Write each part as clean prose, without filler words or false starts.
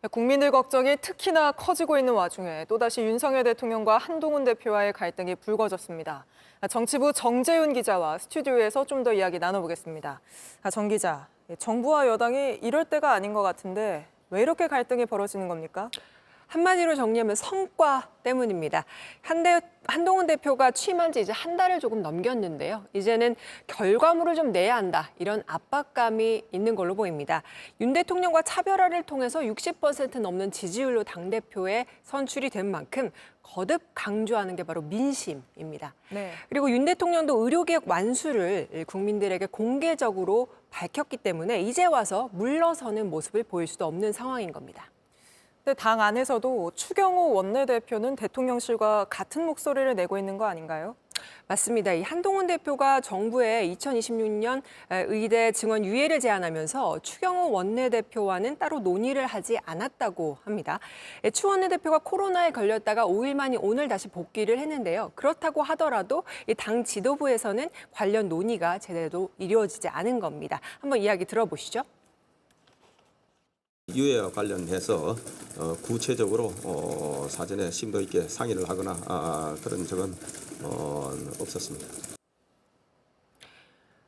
국민들 걱정이 특히나 커지고 있는 와중에 또다시 윤석열 대통령과 한동훈 대표와의 갈등이 불거졌습니다. 정치부 정재윤 기자와 스튜디오에서 좀 더 이야기 나눠보겠습니다. 정 기자, 정부와 여당이 이럴 때가 아닌 것 같은데 왜 이렇게 갈등이 벌어지는 겁니까? 한마디로 정리하면 성과 때문입니다. 한동훈 대표가 취임한 지 이제 한 달을 조금 넘겼는데요. 이제는 결과물을 좀 내야 한다. 이런 압박감이 있는 걸로 보입니다. 윤 대통령과 차별화를 통해서 60% 넘는 지지율로 당대표에 선출이 된 만큼 거듭 강조하는 게 바로 민심입니다. 네. 그리고 윤 대통령도 의료개혁 완수를 국민들에게 공개적으로 밝혔기 때문에 이제 와서 물러서는 모습을 보일 수도 없는 상황인 겁니다. 당 안에서도 추경호 원내대표는 대통령실과 같은 목소리를 내고 있는 거 아닌가요? 맞습니다. 이 한동훈 대표가 정부에 2026년 의대 증원 유예를 제안하면서 추경호 원내대표와는 따로 논의를 하지 않았다고 합니다. 추 원내대표가 코로나에 걸렸다가 5일 만이 오늘 다시 복귀를 했는데요. 그렇다고 하더라도 당 지도부에서는 관련 논의가 제대로 이루어지지 않은 겁니다. 한번 이야기 들어보시죠. 유예와 관련해서 구체적으로 사전에 심도 있게 상의를 하거나 그런 적은 없었습니다.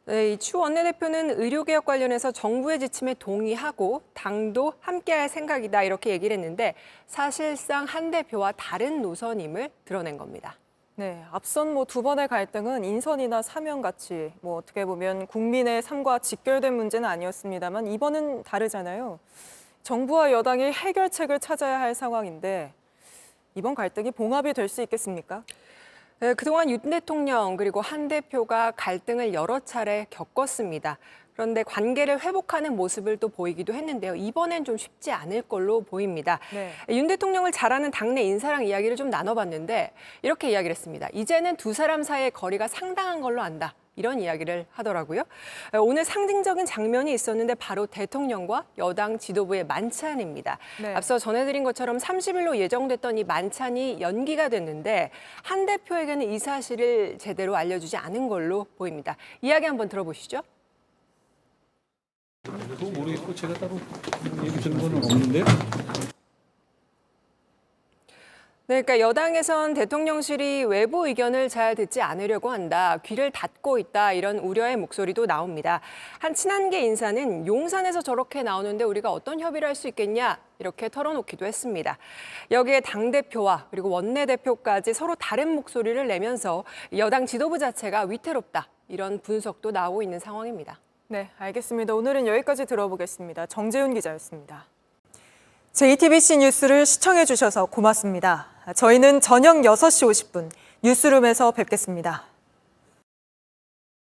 네, 추 원내대표는 의료개혁 관련해서 정부의 지침에 동의하고 당도 함께할 생각이다 이렇게 얘기를 했는데 사실상 한 대표와 다른 노선임을 드러낸 겁니다. 네, 앞선 두 번의 갈등은 인선이나 사명 같이 어떻게 보면 국민의 삶과 직결된 문제는 아니었습니다만 이번은 다르잖아요. 정부와 여당이 해결책을 찾아야 할 상황인데 이번 갈등이 봉합이 될 수 있겠습니까? 네, 그동안 윤 대통령 그리고 한 대표가 갈등을 여러 차례 겪었습니다. 그런데 관계를 회복하는 모습을 또 보이기도 했는데요. 이번엔 좀 쉽지 않을 걸로 보입니다. 네. 윤 대통령을 잘 아는 당내 인사랑 이야기를 좀 나눠봤는데 이렇게 이야기를 했습니다. 이제는 두 사람 사이의 거리가 상당한 걸로 안다. 이런 이야기를 하더라고요. 오늘 상징적인 장면이 있었는데 바로 대통령과 여당 지도부의 만찬입니다. 네. 앞서 전해드린 것처럼 30일로 예정됐던 이 만찬이 연기가 됐는데 한 대표에게는 이 사실을 제대로 알려주지 않은 걸로 보입니다. 이야기 한번 들어보시죠. 그거 모르겠고 제가 따로 얘기 들은 건 없는데요. 네, 그러니까 여당에선 대통령실이 외부 의견을 잘 듣지 않으려고 한다, 귀를 닫고 있다 이런 우려의 목소리도 나옵니다. 한 친한계 인사는 용산에서 저렇게 나오는데 우리가 어떤 협의를 할 수 있겠냐 이렇게 털어놓기도 했습니다. 여기에 당대표와 그리고 원내대표까지 서로 다른 목소리를 내면서 여당 지도부 자체가 위태롭다 이런 분석도 나오고 있는 상황입니다. 네, 알겠습니다. 오늘은 여기까지 들어보겠습니다. 정재윤 기자였습니다. JTBC 뉴스를 시청해 주셔서 고맙습니다. 저희는 저녁 6시 50분 뉴스룸에서 뵙겠습니다.